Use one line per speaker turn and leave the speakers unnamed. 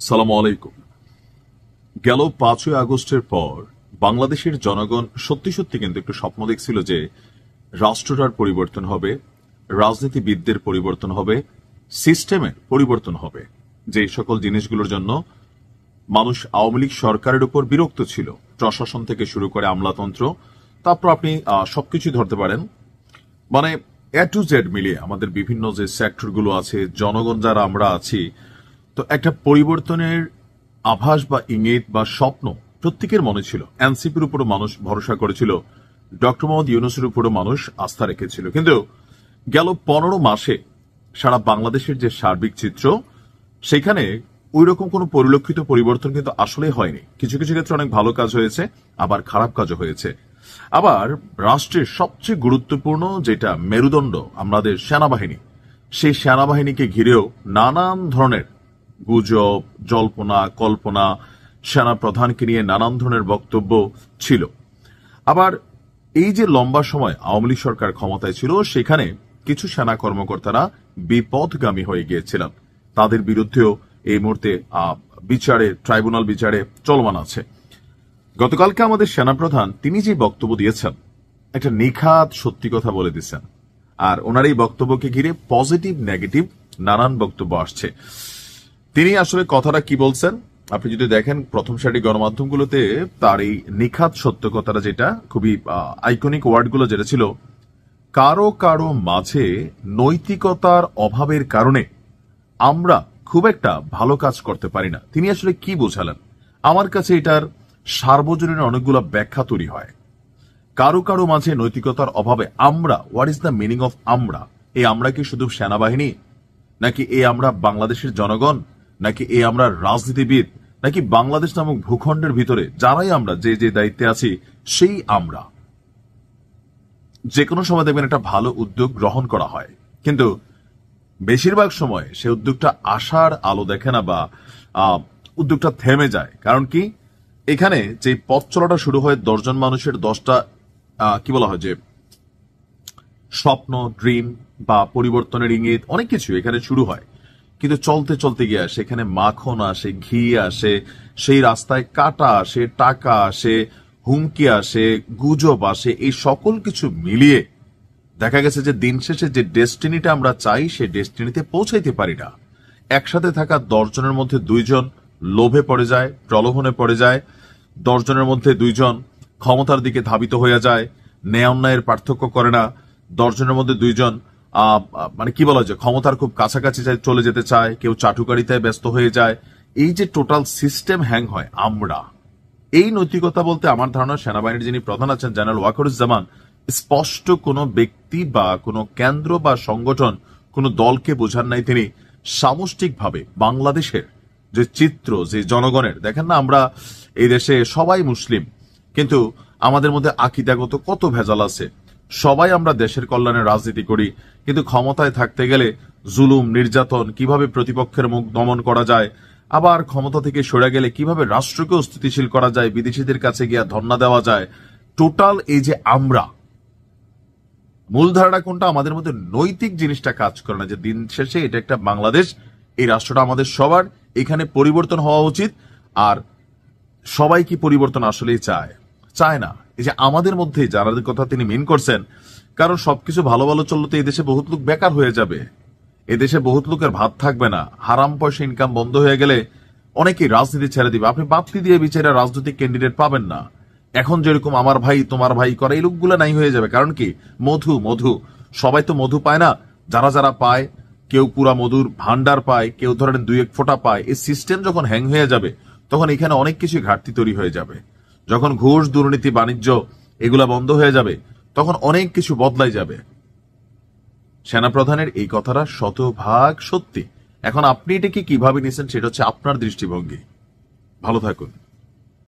সালামু আলাইকুম। গেল 5ই আগস্টের পর বাংলাদেশের জনগণ সত্যি সত্যি কিন্তু একটু স্বপ্ন দেখছিল যে রাষ্ট্রটার পরিবর্তন হবে, রাজনীতিবিদদের পরিবর্তন হবে, সিস্টেমের পরিবর্তন হবে। যে সকল জিনিসগুলোর জন্য মানুষ আওয়ামী লীগ সরকারের উপর বিরক্ত ছিল, প্রশাসন থেকে শুরু করে আমলাতন্ত্র, তারপর আপনি সবকিছু ধরতে পারেন, মানে এ টু জেড মিলিয়ে আমাদের বিভিন্ন যে সেক্টরগুলো আছে, জনগণ যারা আমরা আছি, তো একটা পরিবর্তনের আভাস বা ইঙ্গিত বা স্বপ্ন প্রত্যেকের মনে ছিল। এনসিপির উপরও মানুষ ভরসা করেছিল, ডক্টর মোহাম্মদ ইউনূসের উপরও মানুষ আস্থা রেখেছিল। কিন্তু গেল 15 মাসে সারা বাংলাদেশের যে সার্বিক চিত্র, সেখানে ওই রকম কোন পরিলক্ষিত পরিবর্তন কিন্তু আসলে হয়নি। কিছু কিছু ক্ষেত্রে অনেক ভালো কাজ হয়েছে, আবার খারাপ কাজও হয়েছে। আবার রাষ্ট্রের সবচেয়ে গুরুত্বপূর্ণ যেটা মেরুদণ্ড আমাদের সেনাবাহিনী, সেই সেনাবাহিনীকে ঘিরেও নানান ধরনের গুজব, জল্পনা কল্পনা, সেনা প্রধানকে নিয়ে নানান ধরনের বক্তব্য ছিল। আবার এই যে লম্বা সময় আওয়ামী লীগ সরকার ক্ষমতায় ছিল, সেখানে কিছু সেনা কর্মকর্তারা বিপথগামী হয়ে গিয়েছিলেন। তাদের বিরুদ্ধেও এই মুহূর্তে ট্রাইব্যুনাল বিচারে চলমান আছে। গতকালকে আমাদের সেনাপ্রধান তিনি যে বক্তব্য দিয়েছেন, একটা নিখাত সত্যি কথা বলে দিচ্ছেন। আর ওনার এই বক্তব্যকে ঘিরে পজিটিভ নেগেটিভ নানান বক্তব্য আসছে। তিনি আসলে কথাটা কি বলছেন আপনি যদি দেখেন, প্রথম সারি গণমাধ্যমগুলোতে তার এই নিখাত সত্য কথাটা, যেটা খুবই আইকনিক ওয়ার্ডগুলো যেটা ছিল, কারো কারো মাঝে নৈতিকতার অভাবের কারণে আমরা খুব একটা ভালো কাজ করতে পারি না। তিনি আসলে কি বোঝালেন? আমার কাছে এটার সার্বজনীন অনেকগুলো ব্যাখ্যা তৈরি হয়। কারো কারো মাঝে নৈতিকতার অভাবে আমরা, what is the meaning of আমরা? এই আমরা কি শুধু সেনাবাহিনী, নাকি এই আমরা বাংলাদেশের জনগণ, নাকি এই আমরা রাজনীতিবিদ, নাকি বাংলাদেশ নামক ভূখণ্ডের ভিতরে যারাই আমরা যে যে দায়িত্বে আছি সেই আমরা? যে কোনো সময় দেখবেন একটা ভালো উদ্যোগ গ্রহণ করা হয়, কিন্তু বেশিরভাগ সময় সে উদ্যোগটা আশার আলো দেখে না, বা উদ্যোগটা থেমে যায়। কারণ কি, এখানে যে পথ চলাটা শুরু হয় 10 জন মানুষের 10টা কি বলা হয় যে স্বপ্ন, ড্রিম বা পরিবর্তনের ইঙ্গিত, অনেক কিছু এখানে শুরু হয়। কিন্তু চলতে চলতে গিয়ে সেখানে মাখন আসে, ঘি আসে, সেই রাস্তায় কাটা আসে, টাকা আসে, হুমকি আসে, গুজব আসে। এই সকল কিছু মিলিয়ে দেখা গেছে যে দিন শেষে যে ডেস্টিনিটা আমরা চাই, সেই ডেস্টিনিতে পৌঁছাইতে পারি না। একসাথে থাকা 10 জনের মধ্যে 2 জন লোভে পড়ে যায়, প্রলোভনে পড়ে যায়। 10 জনের মধ্যে 2 জন ক্ষমতার দিকে ধাবিত হয়ে যায়, ন্যায় অন্যায়ের পার্থক্য করে না। 10 জনের মধ্যে 2 জন মানে কি বলা যায়, ক্ষমতার খুব কাছাকাছি চলে যেতে চায়, কেউ চাটুকারিতায় ব্যস্ত হয়ে যায়। এই যে টোটাল সিস্টেম হ্যাং হয় আমরা, এই নৈতিকতা বলতে আমার ধারণা সেনাবাহিনীর যিনি প্রধান আছেন জেনারেল ওয়াকারুজ্জামান, স্পষ্ট কোনো ব্যক্তি বা কোনো কেন্দ্র বা সংগঠন, কোনো দলকে বোঝান নাই। তিনি সামষ্টিকভাবে বাংলাদেশের যে চিত্র, যে জনগণের, দেখেন না আমরা এই দেশে সবাই মুসলিম, কিন্তু আমাদের মধ্যে আকীদাগত কত ভেজাল আছে। সবাই আমরা দেশের কল্যাণে রাজনীতি করি, কিন্তু ক্ষমতায় থাকতে গেলে জুলুম, নির্যাতন, কিভাবে প্রতিপক্ষের মুখ দমন করা যায়, আবার ক্ষমতা থেকে সরে গেলে কিভাবে রাষ্ট্রকে স্থিতিশীল করা যায়, বিদেশিদের কাছে গিয়ে ধর্ণা দেওয়া যায়। টোটাল এই যে আমরা, মূল ধারণা কোনটা? আমাদের মধ্যে নৈতিক জিনিসটা কাজ করে না, যে দিন শেষে এটা একটা বাংলাদেশ, এই রাষ্ট্রটা আমাদের সবার, এখানে পরিবর্তন হওয়া উচিত। আর সবাই কি পরিবর্তন আসলেই চায় না? এই যে আমাদের মধ্যে যারা কথা তিনি মিন করছেন, কারণ সবকিছু ভালো ভালো চললে তো এই দেশে বহুত লোক বেকার হয়ে যাবে, এদেশে বহুত লোকের ভাত থাকবে না, হারাম পয়সা ইনকাম বন্ধ হয়ে গেলে অনেকেই রাজনীতি ছেড়ে দিবে। আপনি বাপ্তি দিয়ে বিচারে রাজনৈতিক ক্যান্ডিডেট পাবেন না। এখন যেরকম আমার ভাই তোমার ভাই করে, এই লোকগুলো নাই হয়ে যাবে। কারণ কি, মধু সবাই তো মধু পায় না। যারা যারা পায়, কেউ পুরা মধুর ভান্ডার পায়, কেউ ধরেন 2-1 ফোঁটা পায়। এই সিস্টেম যখন হ্যাং হয়ে যাবে, তখন এখানে অনেক কিছু ঘাটতি তৈরি হয়ে যাবে। যখন ঘুষ, দুর্নীতি, বাণিজ্য এগুলা বন্ধ হয়ে যাবে, তখন অনেক কিছু বদলাই যাবে। সেনাপ্রধানের এই কথাটা শতভাগ সত্যি। এখন আপনি এটাকে কিভাবে নিছেন সেটা হচ্ছে আপনার দৃষ্টিভঙ্গি। ভালো থাকুন।